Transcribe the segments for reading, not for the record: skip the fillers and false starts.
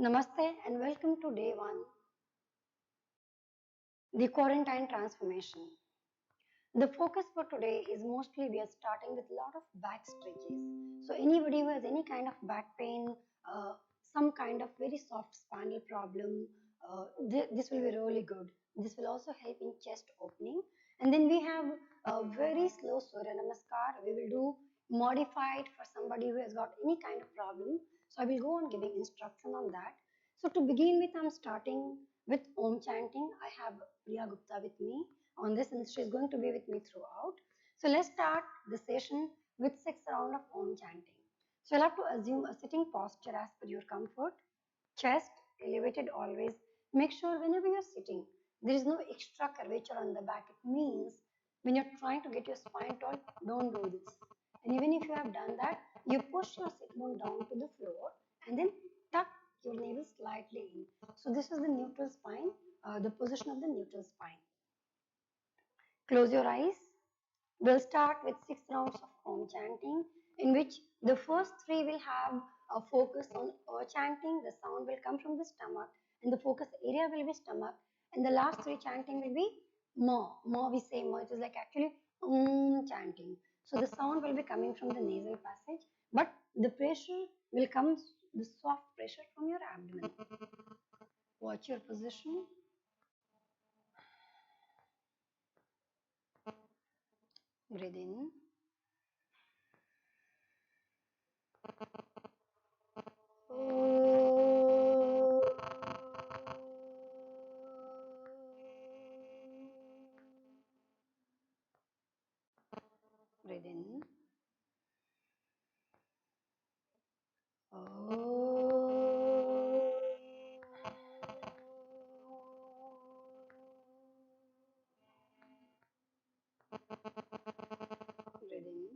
Namaste and welcome to day 1, the quarantine transformation. The focus for today is mostly we are starting with a lot of back stretches. So anybody who has any kind of back pain, some kind of very soft spinal problem, this will be really good. This will also help in chest opening. And then we have a very slow Surya Namaskar. We will do modified for somebody who has got any kind of problem. So I will go on giving instruction on that. So to begin with, I'm starting with Om chanting. I have Priya Gupta with me on this and she is going to be with me throughout. So let's start the session with 6 rounds of Om chanting. So you'll have to assume a sitting posture as per your comfort. Chest elevated always. Make sure whenever you're sitting, there is no extra curvature on the back. It means when you're trying to get your spine tall, don't do this. And even if you have done that, you push your sit bone down to the floor and then tuck your navel slightly in. So this is the neutral spine, the position of the neutral spine. Close your eyes. We'll start with 6 rounds of Om chanting, in which the first 3 will have a focus on chanting. The sound will come from the stomach, and the focus area will be stomach. And the last 3 chanting will be ma. Ma, we say ma. It is like actually chanting. So the sound will be coming from the nasal passage, but the pressure will come, the soft pressure from your abdomen. Watch your position. Breathe in. Breathe in. Breathe in.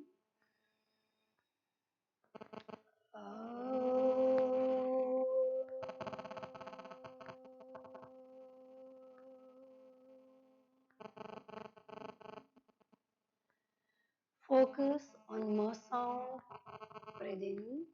Focus on more sound. Breathe in.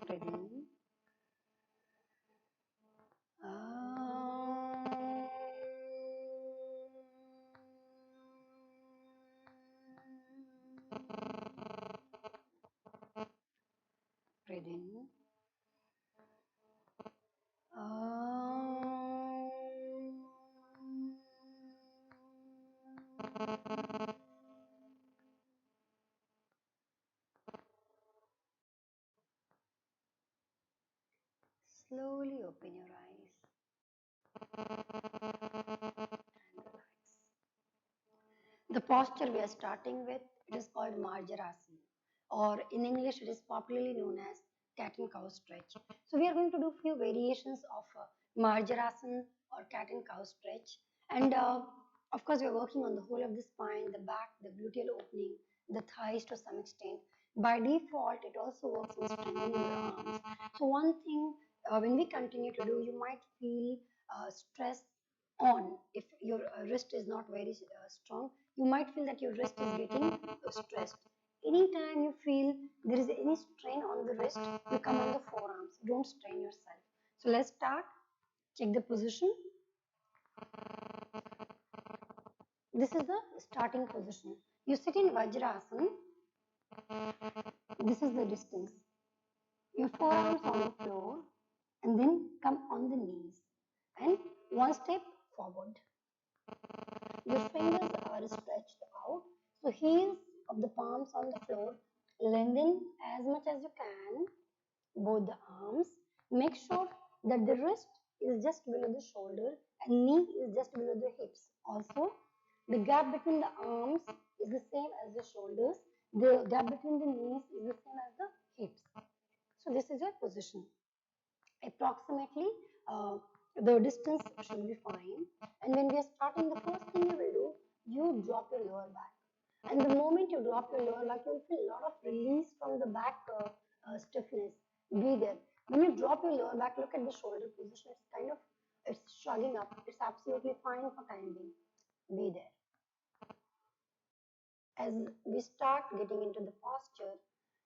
Breathe in. Breathe in. Slowly open your eyes and relax. The posture we are starting with, it is called Marjarasana, or in English it is popularly known as cat and cow stretch. So we are going to do few variations of Marjarasana or cat and cow stretch, and of course we are working on the whole of the spine, the back, the gluteal opening, the thighs to some extent. By default, it also works in strengthening the arms. So one thing when we continue to do, you might feel stress on if your wrist is not very strong. You might feel that your wrist is getting stressed. Anytime you feel there is any strain on the wrist, you come on the forearms. Don't strain yourself. So let's start. Check the position. This is the starting position. You sit in Vajrasana. This is the distance. Your forearms on the floor and then come on the knees and one step forward. Your fingers are stretched out. So heels of the palms on the floor. Lengthen as much as you can both the arms. Make sure that the wrist is just below the shoulder and knee is just below the hips. Also, the gap between the arms is the same as the shoulders. The gap between the knees is the same as the hips. So this is your position. Approximately the distance should be fine. And when we are starting, the first thing you will do, you drop your lower back. And the moment you drop your lower back, you will feel a lot of release from the back stiffness. Be there. When you drop your lower back, look at the shoulder position. It's shrugging up. It's absolutely fine for time being. Be there. As we start getting into the posture,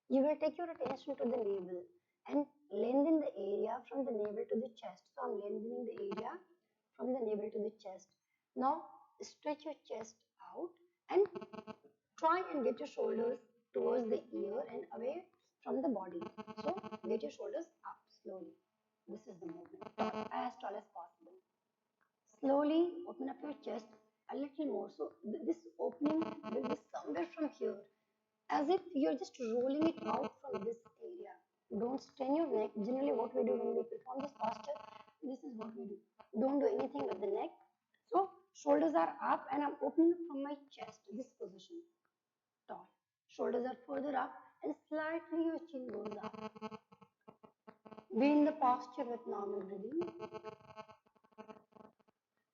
you will take your attention to the navel and lengthen the area from the navel to the chest. So I'm lengthening the area from the navel to the chest. Now stretch your chest out and try and get your shoulders towards the ear and away from the body. So get your shoulders up slowly. This is the movement, tall as possible. Slowly open up your chest a little more. So this opening will be somewhere from here, as if you're just rolling it out from this area. Don't strain your neck. Generally, what we do when we perform this posture, this is what we do. Don't do anything with the neck. So shoulders are up and I'm opening up from my chest, this position, tall. Shoulders are further up and slightly your chin goes up. Be in the posture with normal breathing.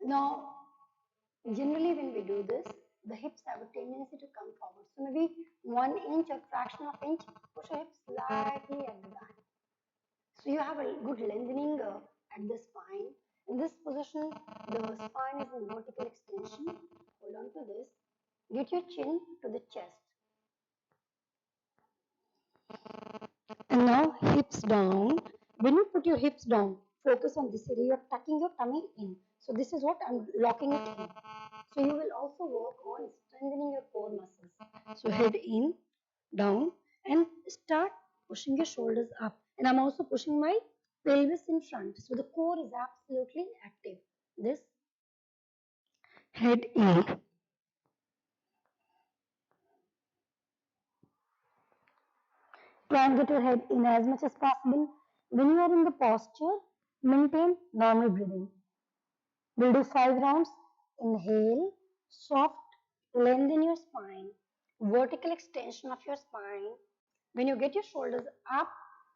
Now, generally when we do this, the hips have a tendency to come forward. So maybe 1 inch or fraction of inch, push your hips slightly at the back. So you have a good lengthening at the spine. In this position, the spine is in vertical extension. Hold on to this. Get your chin to the chest. And now hips down. When you put your hips down, focus on this area. You're tucking your tummy in. So this is what I'm locking it in. So you will also work on strengthening your core muscles. So head in, down, and start pushing your shoulders up. And I'm also pushing my pelvis in front. So the core is absolutely active. This head in. Try and get your head in as much as possible. When you are in the posture, maintain normal breathing. We'll do 5 rounds. Inhale, soft, lengthen your spine, vertical extension of your spine. When you get your shoulders up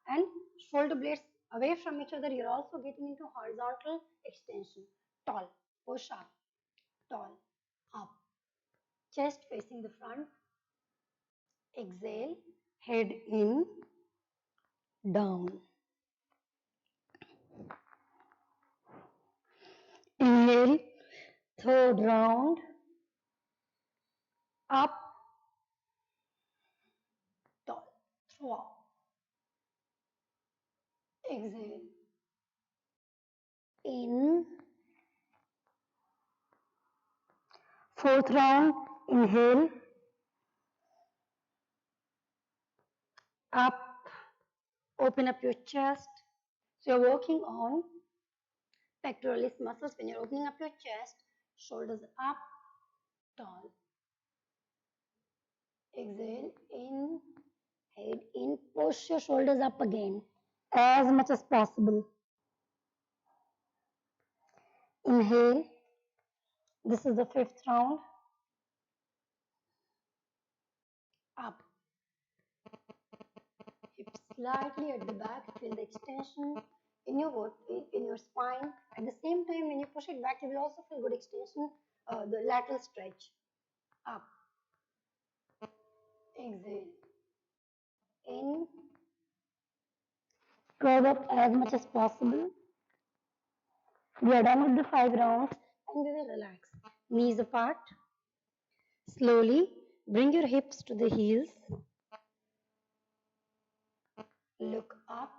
and shoulder blades away from each other, you're also getting into horizontal extension. Tall, push up, tall, up. Chest facing the front. Exhale, head in, down. Inhale, third round, up, tall, throw out. Exhale, in. Fourth round, inhale, up, open up your chest. So you're working on pectoralis muscles when you're opening up your chest, shoulders up, tall. Exhale, in, head in, push your shoulders up again as much as possible. Inhale, this is the 5th round, up. Hips slightly at the back, feel the extension in your spine. At the same time, when you push it back, you will also feel good extension, the lateral stretch. Up. Exhale. In. Curve up as much as possible. We are done with the 5 rounds and we will relax. Knees apart. Slowly bring your hips to the heels. Look up,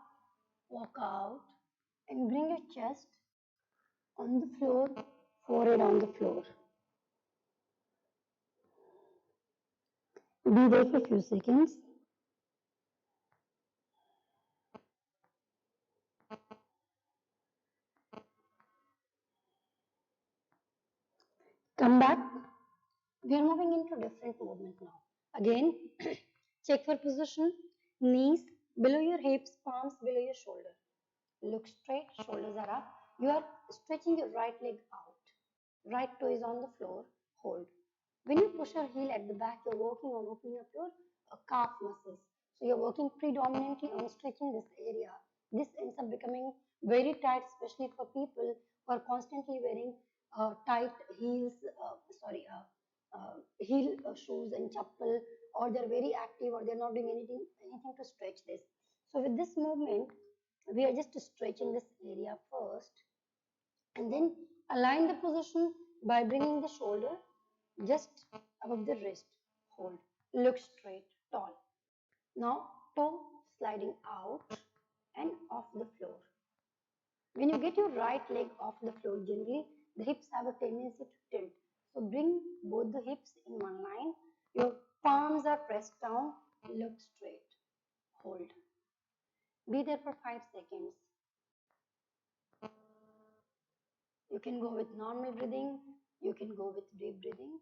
walk out, and bring your chest on the floor, forehead on the floor. Be there for a few seconds. Come back. We are moving into different movement now. Again, check for position. Knees below your hips, palms below your shoulder. Look straight, shoulders are up. You are stretching your right leg out. Right toe is on the floor. Hold. When you push your heel at the back, you're working on opening up your calf muscles. So you're working predominantly on stretching this area. This ends up becoming very tight, especially for people who are constantly wearing tight heels, heel shoes and chappal, or they're very active, or they're not doing anything to stretch this. So with this movement, we are just stretching this area first, And then align the position by bringing the shoulder just above the wrist. Hold. Look straight, tall. Now toe sliding out and off the floor. When you get your right leg off the floor, generally the hips have a tendency to tilt. So bring both the hips in one line. Your palms are pressed down. Look straight. Hold. Be there for 5 seconds. You can go with normal breathing. You can go with deep breathing.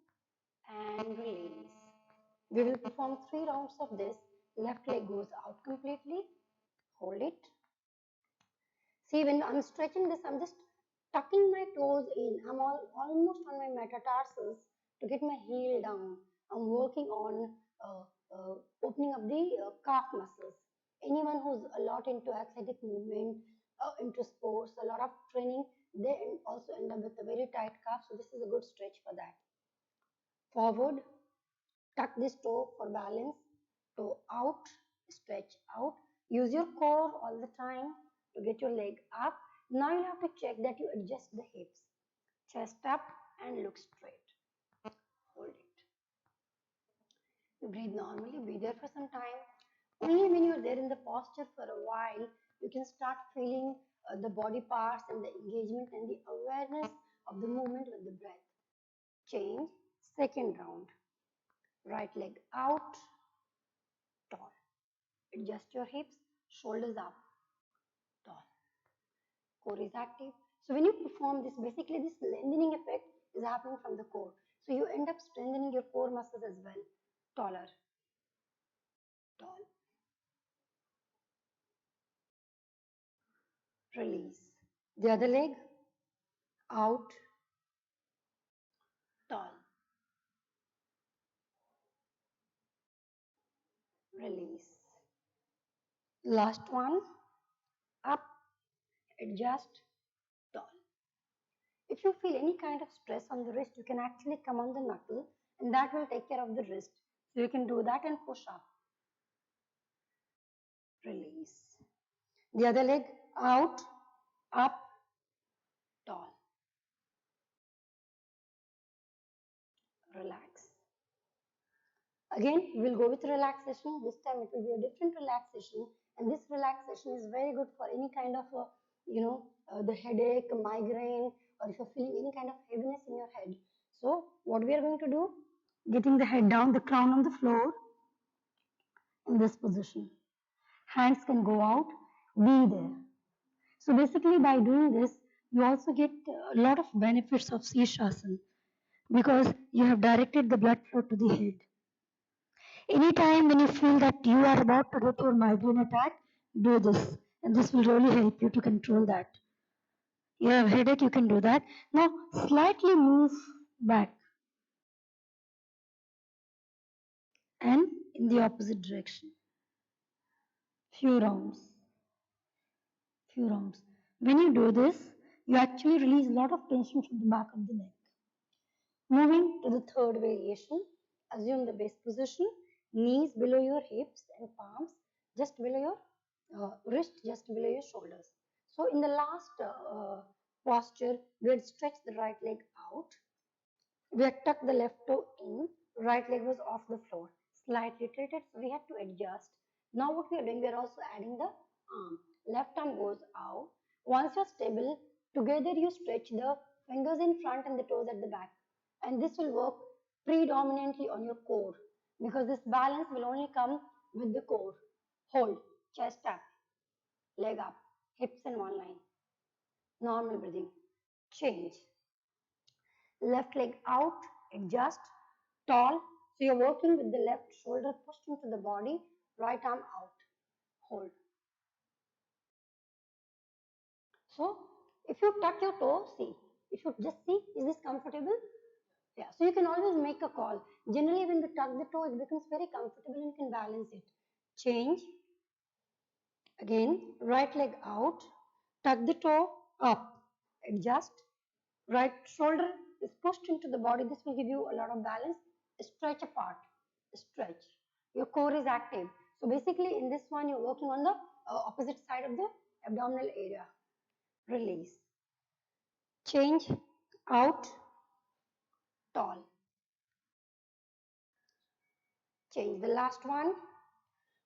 And release. We will perform 3 rounds of this. Left leg goes out completely. Hold it. See, when I'm stretching this, I'm just tucking my toes in. I'm almost on my metatarsals to get my heel down. I'm working on opening up the calf muscles. Anyone who's a lot into athletic movement, into sports, a lot of training, they also end up with a very tight calf. So this is a good stretch for that. Forward, tuck this toe for balance, toe out, stretch out. Use your core all the time to get your leg up. Now you have to check that you adjust the hips. Chest up and look straight. Hold it. You breathe normally, be there for some time. Only when you're there in the posture for a while, you can start feeling the body parts and the engagement and the awareness of the movement with the breath. Change, second round. Right leg out, tall. Adjust your hips, shoulders up, tall. Core is active. So when you perform this, basically this lengthening effect is happening from the core. So you end up strengthening your core muscles as well. Taller, tall. Release. The other leg, out, tall. Release. Last one, up, adjust, tall. If you feel any kind of stress on the wrist, you can actually come on the knuckle and that will take care of the wrist. So you can do that and push up. Release. The other leg, out, up, tall. Relax. Again, we will go with relaxation. This time it will be a different relaxation, and this relaxation is very good for any kind of, the headache, migraine, or if you're feeling any kind of heaviness in your head. So, what we are going to do? Getting the head down, the crown on the floor in this position. Hands can go out, be there. So, basically, by doing this, you also get a lot of benefits of Shirshasana because you have directed the blood flow to the head. Anytime when you feel that you are about to get your migraine attack, do this. And this will really help you to control that. You have headache, you can do that. Now, slightly move back and in the opposite direction. Few rounds. Few rounds. When you do this, you actually release a lot of tension from the back of the neck. Moving to the third variation, assume the base position, knees below your hips and palms just below your wrist, just below your shoulders. So in the last posture, we had stretched the right leg out. We had tucked the left toe in, right leg was off the floor, slightly tilted, so we had to adjust. Now what we are doing, we are also adding the arm. Left arm goes out. Once you're stable, together you stretch the fingers in front and the toes at the back. And this will work predominantly on your core because this balance will only come with the core. Hold, chest up, leg up, hips in one line. Normal breathing. Change. Left leg out, adjust, tall. So you're working with the left shoulder pushed into the body, right arm out. Hold. So if you touch your toe, see. If you just see, is this comfortable? Yeah, so you can always make a call. Generally, when we tuck the toe, it becomes very comfortable and you can balance it. Change. Again, right leg out, tuck the toe up, adjust. Right shoulder is pushed into the body. This will give you a lot of balance. Stretch apart, stretch. Your core is active. So basically in this one, you're working on the opposite side of the abdominal area. Release. change, out, tall. Change the last one,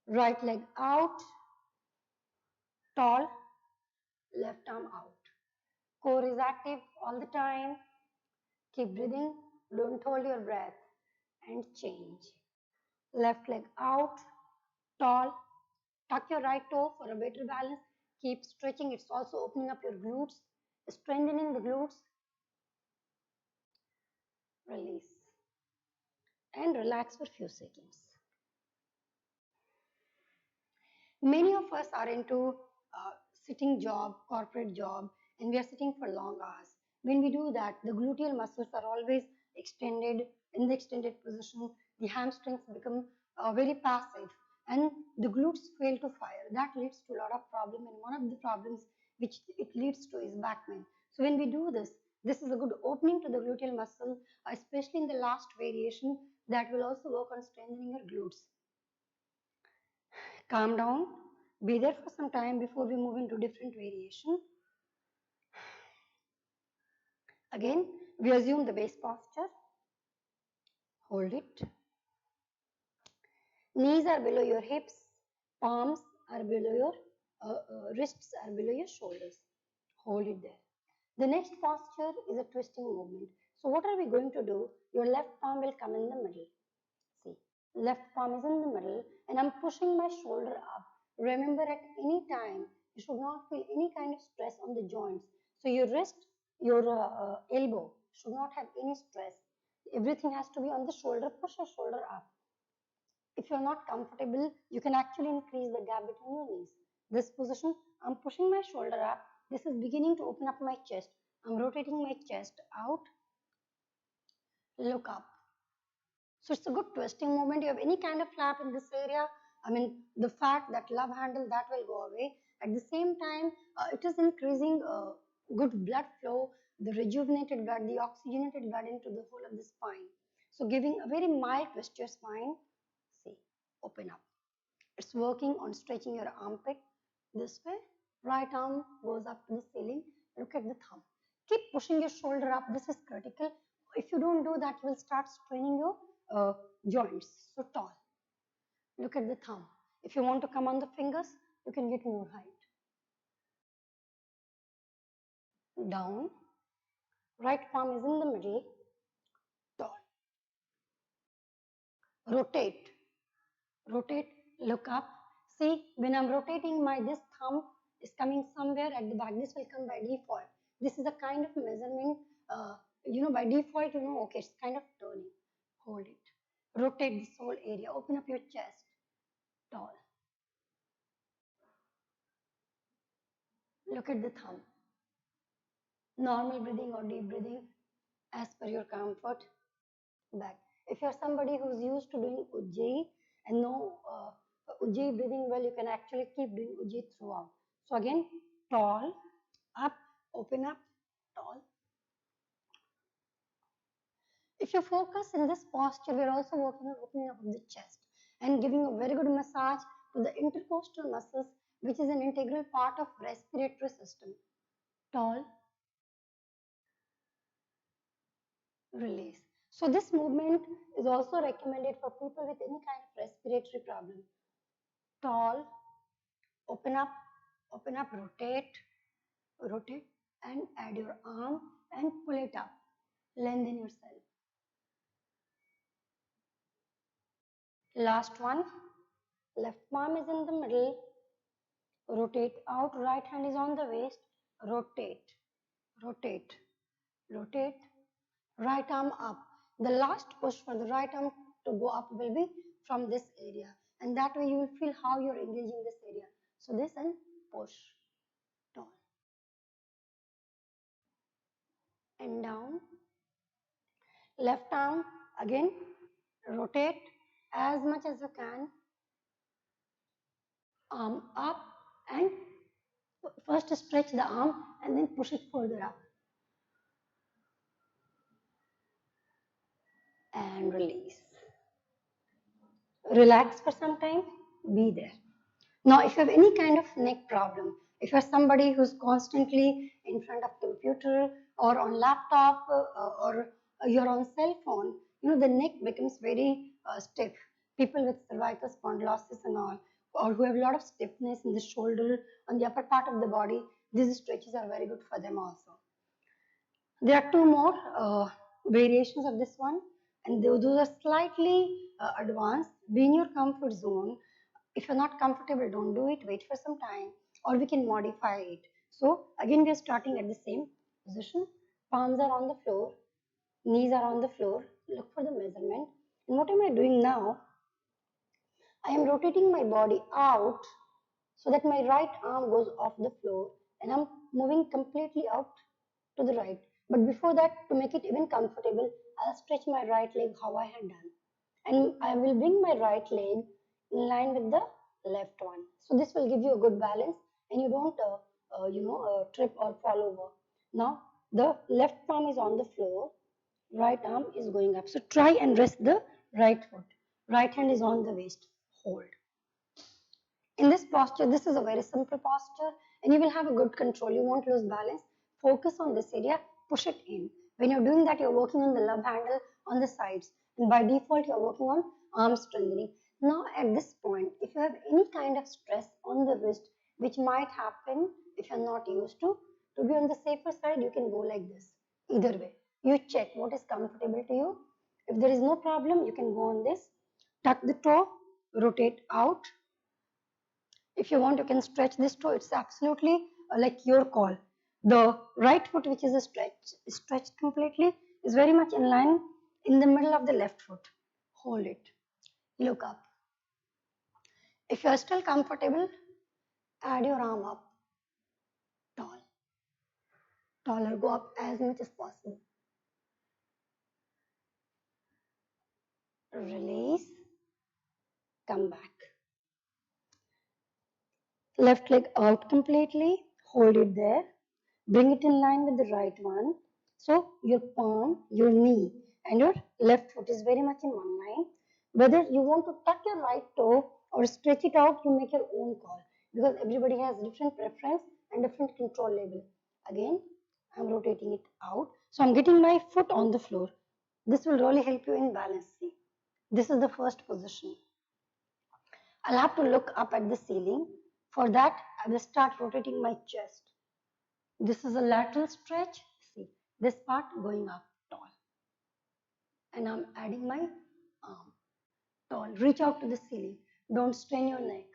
right leg out, tall, left arm out. Core is active all the time. Keep breathing, don't hold your breath, and change. Left leg out, tall, tuck your right toe for a better balance. Keep stretching, it's also opening up your glutes, strengthening the glutes. Release and relax for a few seconds. Many of us are into sitting job, corporate job, and we are sitting for long hours. When we do that, the gluteal muscles are always extended in the extended position. The hamstrings become very passive, and the glutes fail to fire. That leads to a lot of problem, and one of the problems which it leads to is back pain. So when we do this, this is a good opening to the gluteal muscle, especially in the last variation. That will also work on strengthening your glutes. Calm down, be there for some time before we move into different variation. Again, we assume the base posture, hold it. Knees are below your hips, palms are below your wrists are below your shoulders. Hold it there. The next posture is a twisting movement. So what are we going to do? Your left palm will come in the middle. See, left palm is in the middle and I'm pushing my shoulder up. Remember, at any time, you should not feel any kind of stress on the joints. So your wrist, your elbow should not have any stress. Everything has to be on the shoulder. Push your shoulder up. If you're not comfortable, you can actually increase the gap between your knees. This position, I'm pushing my shoulder up. This is beginning to open up my chest. I'm rotating my chest out. Look up. So it's a good twisting movement. You have any kind of flap in this area, I mean, the fat, that love handle, that will go away. At the same time, it is increasing good blood flow, the rejuvenated blood, the oxygenated blood into the whole of the spine. So giving a very mild twist to your spine. See, open up. It's working on stretching your armpit this way. Right arm goes up to the ceiling. Look at the thumb. Keep pushing your shoulder up. This is critical. If you don't do that, you will start straining your joints. So tall. Look at the thumb. If you want to come on the fingers, you can get more height. Down. Right palm is in the middle. Tall. Rotate. Rotate. Look up. See, when I'm rotating, my this thumb is coming somewhere at the back. This will come by default. This is a kind of measurement. By default, okay, it's kind of turning. Hold it. Rotate this whole area. Open up your chest. Tall. Look at the thumb. Normal breathing or deep breathing as per your comfort. Back. If you're somebody who's used to doing Ujjayi and know Ujjayi breathing well, you can actually keep doing Ujjayi throughout. So again, tall, up, open up, tall. If you focus in this posture, we're also working on opening up of the chest and giving a very good massage to the intercostal muscles, which is an integral part of respiratory system. Tall, release. So this movement is also recommended for people with any kind of respiratory problem. Tall, open up, rotate, rotate, and add your arm and pull it up. Lengthen yourself. Last one. Left palm is in the middle. Rotate out. Right hand is on the waist. Rotate, rotate, rotate. Right arm up. The last push for the right arm to go up will be from this area. And that way you will feel how you're engaging this area. So this and push, down, and down. Left arm again, rotate as much as you can. Arm up and first stretch the arm and then push it further up. And release. Relax for some time, be there. Now, if you have any kind of neck problem, if you're somebody who's constantly in front of computer or on laptop or you're on cell phone, the neck becomes very stiff. People with cervical spondylosis and all, or who have a lot of stiffness in the shoulder, on the upper part of the body, these stretches are very good for them also. There are two more variations of this one, and those are slightly advanced. Be in your comfort zone. If you're not comfortable, don't do it. Wait for some time, or we can modify it. So again, we are starting at the same position. Palms are on the floor, knees are on the floor. Look for the measurement. And what am I doing now? I am rotating my body out so that my right arm goes off the floor and I'm moving completely out to the right. But before that, to make it even comfortable, I'll stretch my right leg how I had done. And I will bring my right leg in line with the left one. So this will give you a good balance and you don't, trip or fall over. Now, the left palm is on the floor, right arm is going up. So try and rest the right foot. Right hand is on the waist. Hold. In this posture, this is a very simple posture and you will have a good control. You won't lose balance. Focus on this area, push it in. When you're doing that, you're working on the love handle on the sides. And by default, you're working on arm strengthening. Now, at this point, if you have any kind of stress on the wrist, which might happen if you're not used to be on the safer side, you can go like this. Either way, you check what is comfortable to you. If there is no problem, you can go on this. Tuck the toe, rotate out. If you want, you can stretch this toe. It's absolutely like your call. The right foot, which is a stretched completely, is very much in line in the middle of the left foot. Hold it. Look up. If you are still comfortable, add your arm up. Tall. Taller. Go up as much as possible. Release. Come back. Left leg out completely. Hold it there. Bring it in line with the right one. So your palm, your knee and your left foot is very much in one line. Whether you want to tuck your right toe or stretch it out, you make your own call because everybody has different preference and different control level. Again, I'm rotating it out. So I'm getting my foot on the floor. This will really help you in balance. See, this is the first position. I'll have to look up at the ceiling. For that, I will start rotating my chest. This is a lateral stretch. See, this part going up tall. And I'm adding my arm tall. Reach out to the ceiling. Don't strain your neck.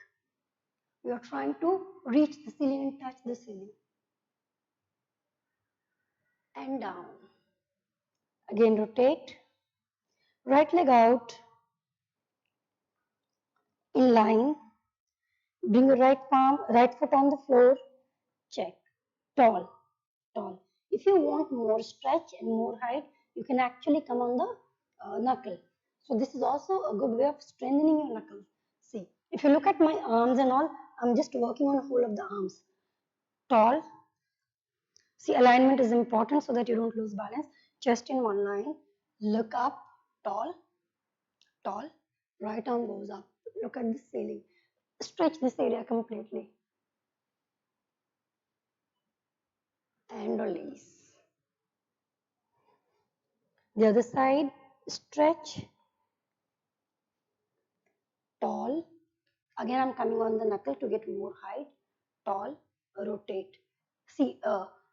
We are trying to reach the ceiling and touch the ceiling. And down. Again, rotate. Right leg out. In line. Bring your right palm, right foot on the floor. Check. Tall. Tall. If you want more stretch and more height, you can actually come on the knuckle. So this is also a good way of strengthening your knuckles. See, if you look at my arms and all, I'm just working on the whole of the arms. Tall. See, alignment is important so that you don't lose balance. Chest in one line. Look up. Tall. Tall. Right arm goes up. Look at the ceiling. Stretch this area completely. And release. The other side. Stretch. Tall. Again, I'm coming on the knuckle to get more height. Tall, rotate. See,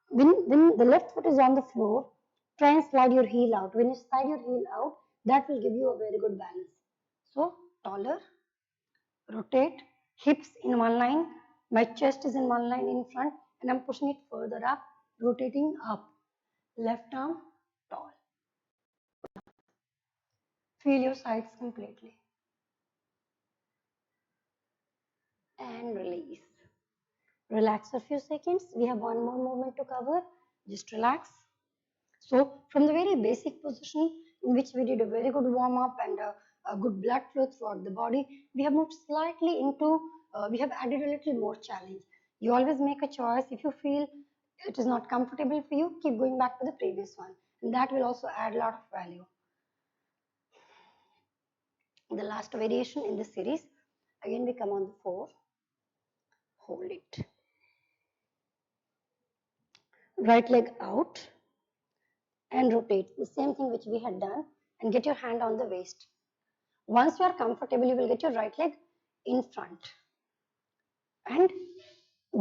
when the left foot is on the floor, try and slide your heel out. When you slide your heel out, that will give you a very good balance. So, taller, rotate, hips in one line. My chest is in one line in front and I'm pushing it further up, rotating up. Left arm, tall. Feel your sides completely. And release. Relax for a few seconds. We have one more movement to cover. Just relax. So from the very basic position in which we did a very good warm up and a good blood flow throughout the body, we have moved slightly into, we have added a little more challenge. You always make a choice. If you feel it is not comfortable for you, keep going back to the previous one. And that will also add a lot of value. The last variation in this series, again we come on the 4. Hold it. Right leg out. and rotate. The same thing which we had done, and get your hand on the waist. Once you are comfortable, you will get your right leg in front and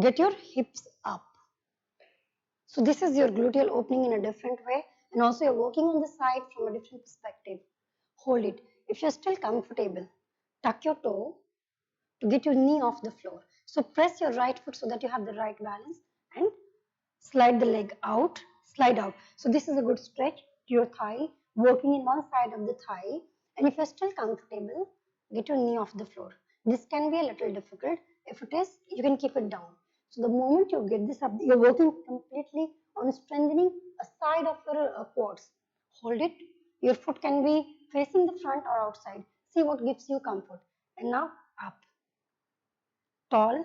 get your hips up. So this is your gluteal opening in a different way, and also you're working on the side from a different perspective. Hold it. If you're still comfortable, tuck your toe to get your knee off the floor. So press your right foot so that you have the right balance and slide the leg out, slide out. So this is a good stretch to your thigh, working in one side of the thigh. And if you're still comfortable, get your knee off the floor. This can be a little difficult. If it is, you can keep it down. So the moment you get this up, you're working completely on strengthening a side of your quads. Hold it. Your foot can be facing the front or outside. See what gives you comfort. And now up. Tall.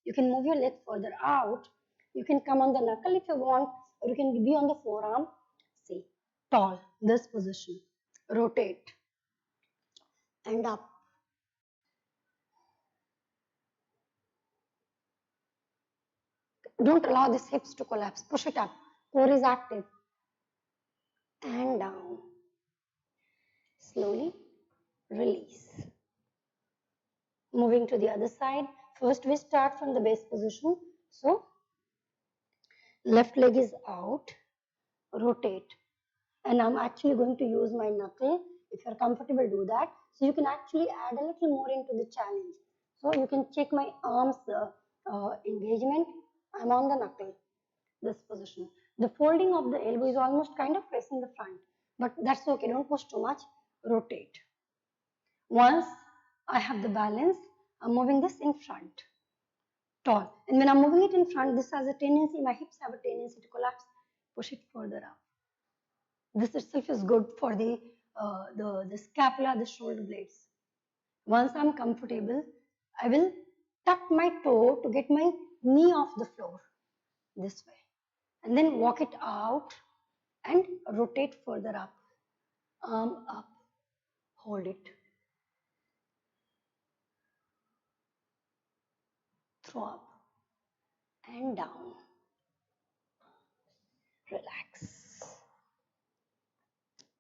You can move your leg further out. You can come on the knuckle if you want, or you can be on the forearm. See, tall, this position. Rotate and up. Don't allow these hips to collapse. Push it up. Core is active. And down. Slowly release. Moving to the other side. First we start from the base position. So, left leg is out. Rotate. And I'm actually going to use my knuckle. If you're comfortable, do that. So you can actually add a little more into the challenge. So you can check my arms engagement. I'm on the knuckle, this position. The folding of the elbow is almost kind of facing the front, but that's okay. Don't push too much. Rotate. Once I have the balance, I'm moving this in front, tall. And when I'm moving it in front, this has a tendency, my hips have a tendency to collapse. Push it further up. This itself is good for the scapula, the shoulder blades. Once I'm comfortable, I will tuck my toe to get my knee off the floor this way. And then walk it out and rotate further up. Arm up. Hold it. Throw up and down. Relax.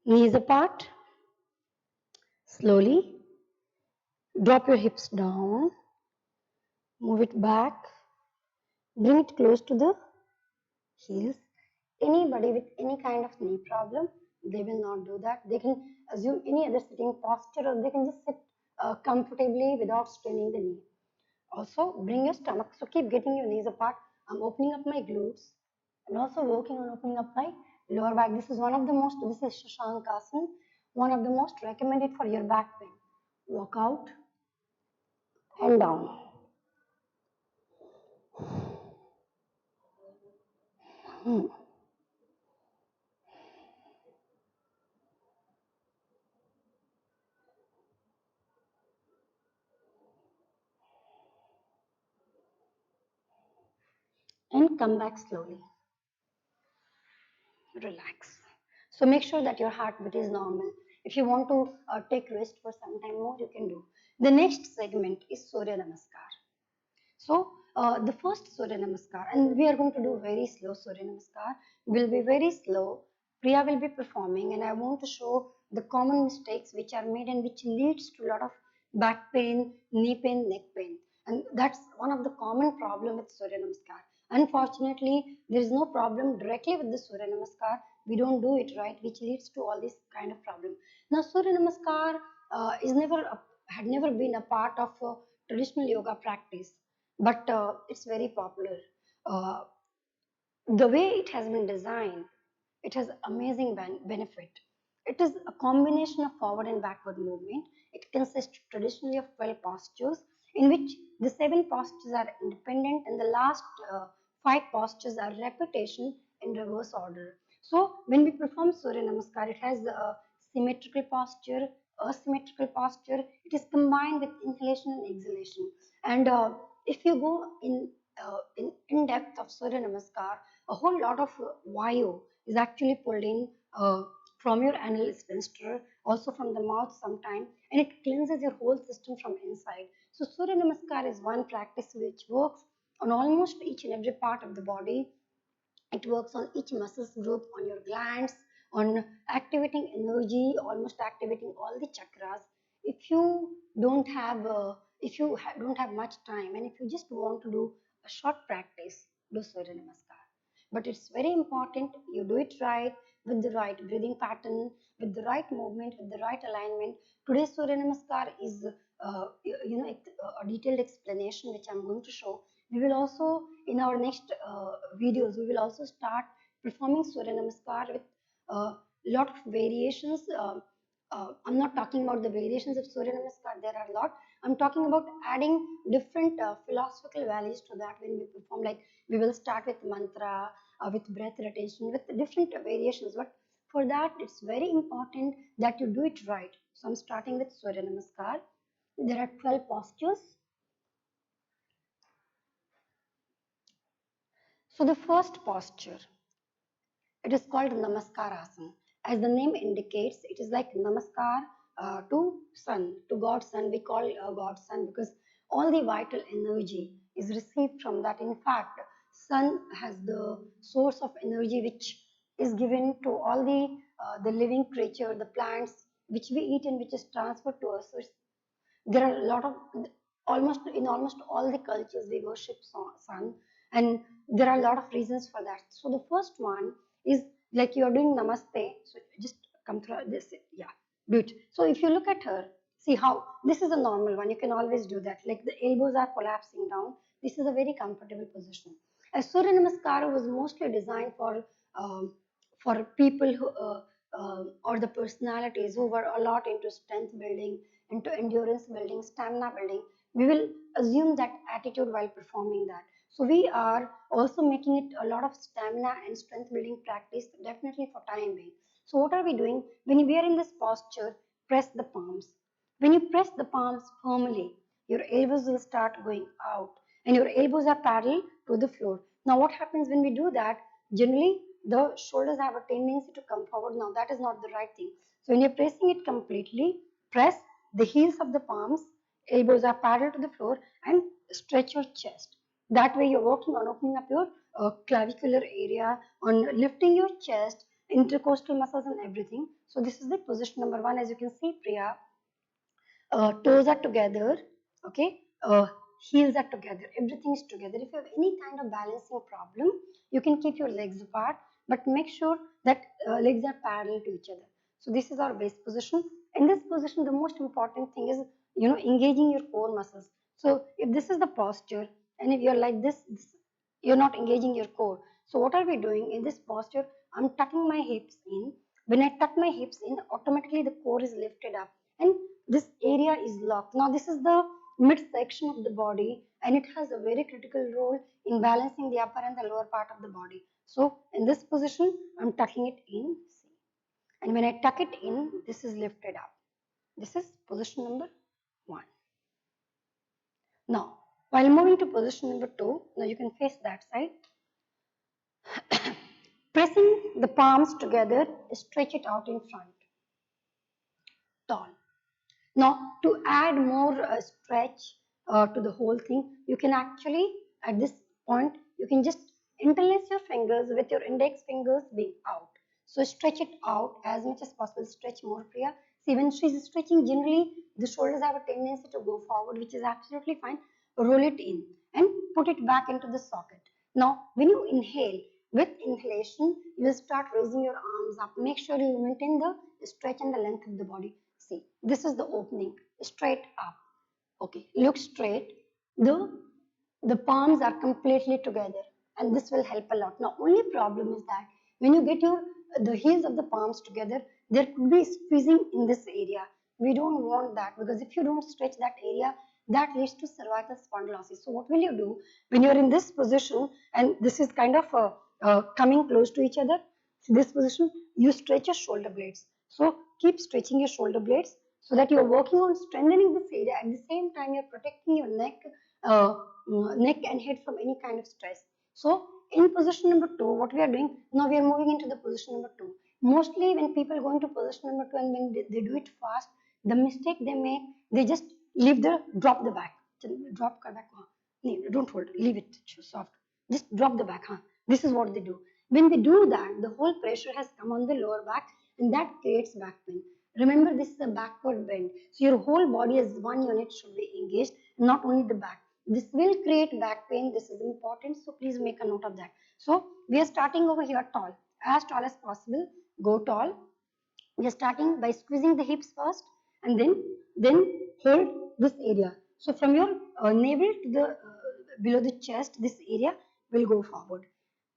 Knees apart. Slowly drop your hips down. Move it back. Bring it close to the heels. Anybody with any kind of knee problem, they will not do that. They can assume any other sitting posture, or they can just sit comfortably without straining the knee. Also, bring your stomach. So keep getting your knees apart. I'm opening up my glutes and also working on opening up my lower back. This is this is Shashankasana, one of the most recommended for your back pain. Walk out and down. And come back slowly. Relax. So make sure that your heartbeat is normal. If you want to take rest for some time more, you can do. The next segment is Surya Namaskar. So the first Surya Namaskar, and we are going to do very slow Surya Namaskar, will be very slow. Priya will be performing, and I want to show the common mistakes which are made and which leads to a lot of back pain, knee pain, neck pain. And that's one of the common problem with Surya Namaskar. Unfortunately, there is no problem directly with the Surya Namaskar. We don't do it right, which leads to all this kind of problem. Now, Surya Namaskar had never been a part of traditional yoga practice, but it's very popular. Uh, the way it has been designed, it has amazing benefit. It is a combination of forward and backward movement. It consists traditionally of 12 postures, in which the 7 postures are independent and the last 5 postures are repetition in reverse order. So when we perform Surya Namaskar, it has a symmetrical posture, asymmetrical posture. It is combined with inhalation and exhalation. And if you go in depth of Surya Namaskar, a whole lot of vayu is actually pulled in from your anal sphincter, also from the mouth sometime, and it cleanses your whole system from inside. So Surya Namaskar is one practice which works on almost each and every part of the body. It works on each muscles group, on your glands, on activating energy, almost activating all the chakras. If you don't have don't have much time, and if you just want to do a short practice, do Surya Namaskar. But it's very important you do it right, with the right breathing pattern, with the right movement, with the right alignment. Today's Surya Namaskar is a detailed explanation which I'm going to show. We will also, in our next videos, we will also start performing Surya Namaskar with a lot of variations. I'm not talking about the variations of Surya Namaskar, there are a lot. I'm talking about adding different philosophical values to that when we perform. Like we will start with mantra, with breath retention, with different variations. But for that, it's very important that you do it right. So I'm starting with Surya Namaskar. There are 12 postures. So the first posture, it is called Namaskarasana. As the name indicates, it is like Namaskar to Sun, to God's Sun. We call God's Sun because all the vital energy is received from that. In fact, Sun has the source of energy which is given to all the living creature, the plants which we eat and which is transferred to us. So there are a lot of, almost all the cultures we worship sun, and there are a lot of reasons for that. So the first one is like you are doing namaste, so just come through this, yeah, do it. So if you look at her, see how this is a normal one, you can always do that, like the elbows are collapsing down. This is a very comfortable position. As Surya Namaskar was mostly designed um, for people who or the personalities who were a lot into strength building, into endurance building, stamina building, we will assume that attitude while performing that. So we are also making it a lot of stamina and strength building practice, definitely for time being. So what are we doing? When we are in this posture, press the palms. When you press the palms firmly, your elbows will start going out and your elbows are parallel to the floor. Now what happens when we do that? Generally, the shoulders have a tendency to come forward. Now that is not the right thing. So when you're pressing it completely, press the heels of the palms, elbows are parallel to the floor, and stretch your chest. That way you're working on opening up your clavicular area, on lifting your chest, intercostal muscles and everything. So this is the position number one. As you can see, Priya, toes are together, okay, heels are together, everything is together. If you have any kind of balancing problem, you can keep your legs apart, but make sure that legs are parallel to each other. So this is our base position. In this position, the most important thing is, engaging your core muscles. So if this is the posture, and if you're like this, you're not engaging your core. So what are we doing in this posture? I'm tucking my hips in. When I tuck my hips in, automatically the core is lifted up and this area is locked. Now this is the midsection of the body and it has a very critical role in balancing the upper and the lower part of the body. So in this position, I'm tucking it in. And when I tuck it in, this is lifted up. This is position number one. Now, while moving to position number two, now you can face that side. Pressing the palms together, stretch it out in front. Tall. Now, to add more stretch to the whole thing, you can actually, at this point, you can just interlace your fingers with your index fingers being out. So, stretch it out as much as possible. Stretch more, Priya. See, when she's stretching, generally, the shoulders have a tendency to go forward, which is absolutely fine. Roll it in and put it back into the socket. Now, when you inhale, with inhalation, you will start raising your arms up. Make sure you maintain the stretch and the length of the body. See, this is the opening, straight up. Okay, look straight. The palms are completely together and this will help a lot. Now, only problem is that when you get the heels of the palms together, there could be squeezing in this area. We don't want that because if you don't stretch that area, that leads to cervical spondylosis. So what will you do when you're in this position and this is kind of coming close to each other? So this position, you stretch your shoulder blades. So keep stretching your shoulder blades so that you're working on strengthening this area. At the same time, you're protecting your uh, neck and head from any kind of stress. So in position number two, what we are doing, now we are moving into the position number two. Mostly when people go into position number two and when they do it fast, the mistake they make, they just drop the back. Drop back. Don't hold, leave it soft. Just drop the back. This is what they do. When they do that, the whole pressure has come on the lower back and that creates back pain. Remember, this is a backward bend. So your whole body as one unit should be engaged, not only the back. This will create back pain. This is important. So please make a note of that. So we are starting over here tall as possible. Go tall. We are starting by squeezing the hips first and then hold this area. So from your navel to the below the chest, this area will go forward.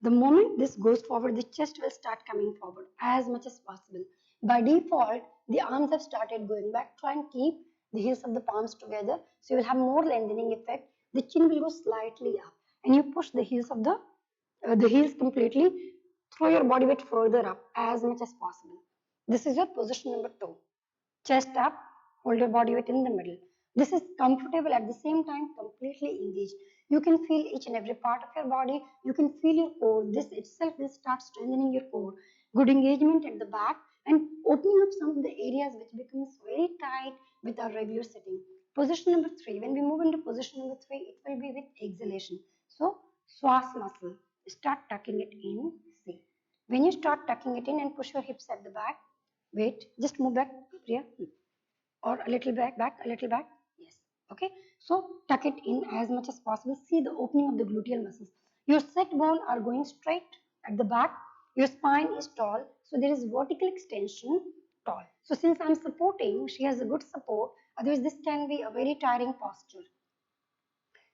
The moment this goes forward, the chest will start coming forward as much as possible. By default, the arms have started going back. Try and keep the heels of the palms together, so you will have more lengthening effect. The chin will go slightly up and you push the heels completely. Throw your body weight further up as much as possible. This is your position number 2. Chest up, hold your body weight in the middle. This is comfortable, at the same time completely engaged. You can feel each and every part of your body. You can feel your core. This itself will start strengthening your core. Good engagement at the back and opening up some of the areas which becomes very tight with our regular sitting. Position number 3. When we move into position number 3, it will be with exhalation. So, swas muscle. Start tucking it in. See. When you start tucking it in and push your hips at the back, wait, just move back, Priya, or a little a little back. Yes. Okay. So tuck it in as much as possible. See the opening of the gluteal muscles. Your sit bone are going straight at the back. Your spine is tall. So there is vertical extension tall. So since I'm supporting, she has a good support. Otherwise, this can be a very tiring posture.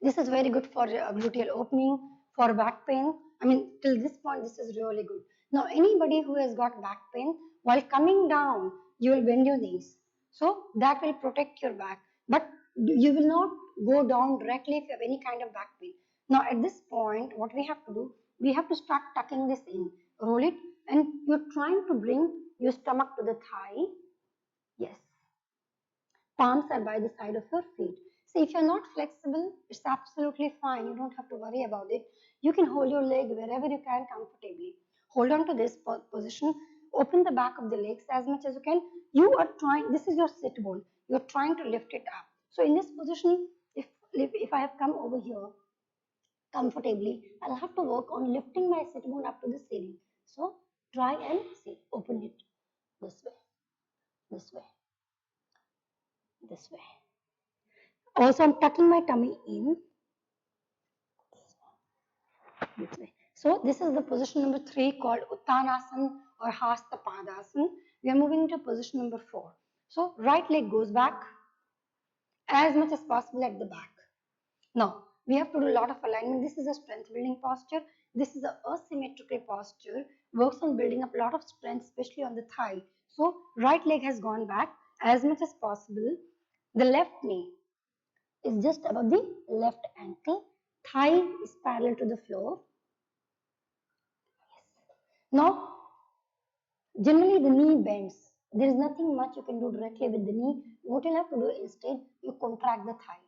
This is very good for gluteal opening, for back pain. I mean, till this point, this is really good. Now, anybody who has got back pain, while coming down, you will bend your knees. So that will protect your back. But you will not go down directly if you have any kind of back pain. Now, at this point, what we have to do, we have to start tucking this in. Roll it, and you're trying to bring your stomach to the thigh. Yes. Palms are by the side of your feet. So if you're not flexible, it's absolutely fine. You don't have to worry about it. You can hold your leg wherever you can comfortably. Hold on to this position. Open the back of the legs as much as you can. You are trying, this is your sit bone. You're trying to lift it up. So in this position, if I have come over here comfortably, I'll have to work on lifting my sit bone up to the ceiling. So try and see, open it this way, this way, this way. Also, I'm tucking my tummy in this way. So, this is the position number 3 called Uttanasana or Hasta Padasana. We are moving to position number 4. So, right leg goes back as much as possible at the back. Now, we have to do a lot of alignment. This is a strength building posture. This is a asymmetrical posture. Works on building up a lot of strength, especially on the thigh. So, right leg has gone back as much as possible. The left knee is just above the left ankle. Thigh is parallel to the floor. Now, generally the knee bends. There is nothing much you can do directly with the knee. What you'll have to do instead, you contract the thigh.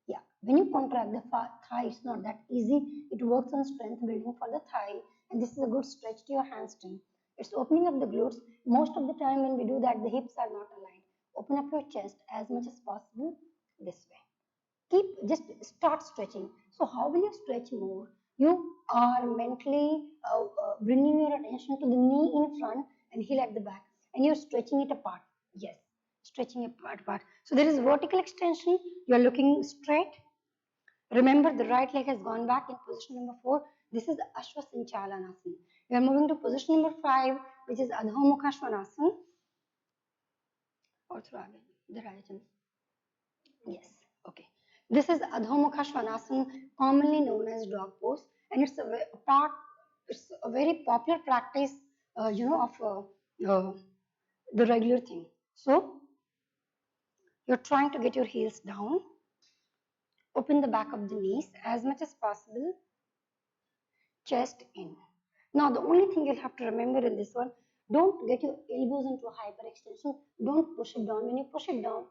Yeah, when you contract the thigh, it's not that easy. It works on strength building for the thigh, and this is a good stretch to your hamstring. It's opening up the glutes. Most of the time when we do that, the hips are not aligned. Open up your chest as much as possible this way. Just start stretching. So how will you stretch more? You are mentally bringing your attention to the knee in front and heel at the back, and you're stretching it apart. Yes, stretching it apart. So there is vertical extension. You are looking straight. Remember, the right leg has gone back in position number 4. This is Ashwasanchalanasana. We are moving to position number 5, which is Adho Mukha Svanasana. Or the right. Yes. Okay. This is Adho Mukha Svanasana, commonly known as dog pose, and it's it's a very popular practice, of the regular thing. So you're trying to get your heels down, open the back of the knees as much as possible, chest in. Now the only thing you'll have to remember in this one, don't get your elbows into a hyperextension. Don't push it down. When you push it down,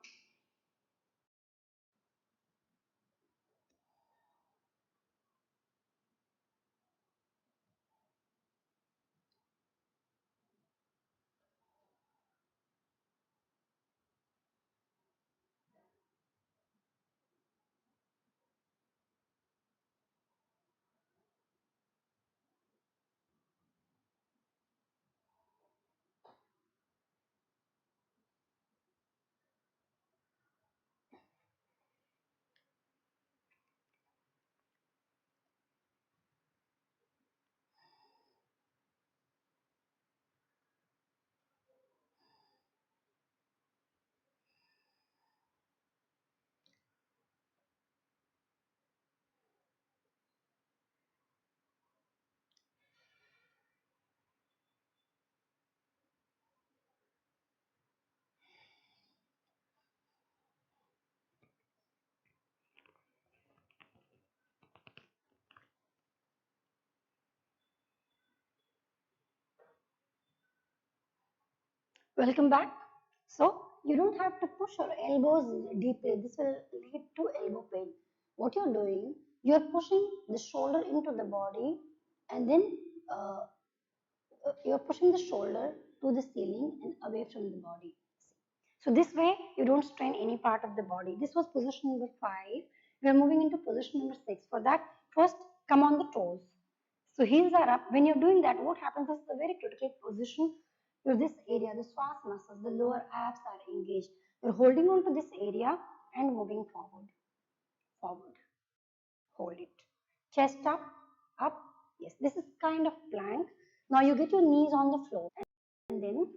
Welcome back. So you don't have to push your elbows deeply. This will lead to elbow pain. What you're doing, you're pushing the shoulder into the body, and then uh, you're pushing the shoulder to the ceiling and away from the body. So this way you don't strain any part of the body. This was position number 5. We are moving into position number 6. For that, first come on the toes. So heels are up. When you're doing that, what happens is the very critical position. Your this area, the psoas muscles, the lower abs are engaged. You're holding on to this area and moving forward, forward. Hold it. Chest up, up. Yes, this is kind of plank. Now you get your knees on the floor and then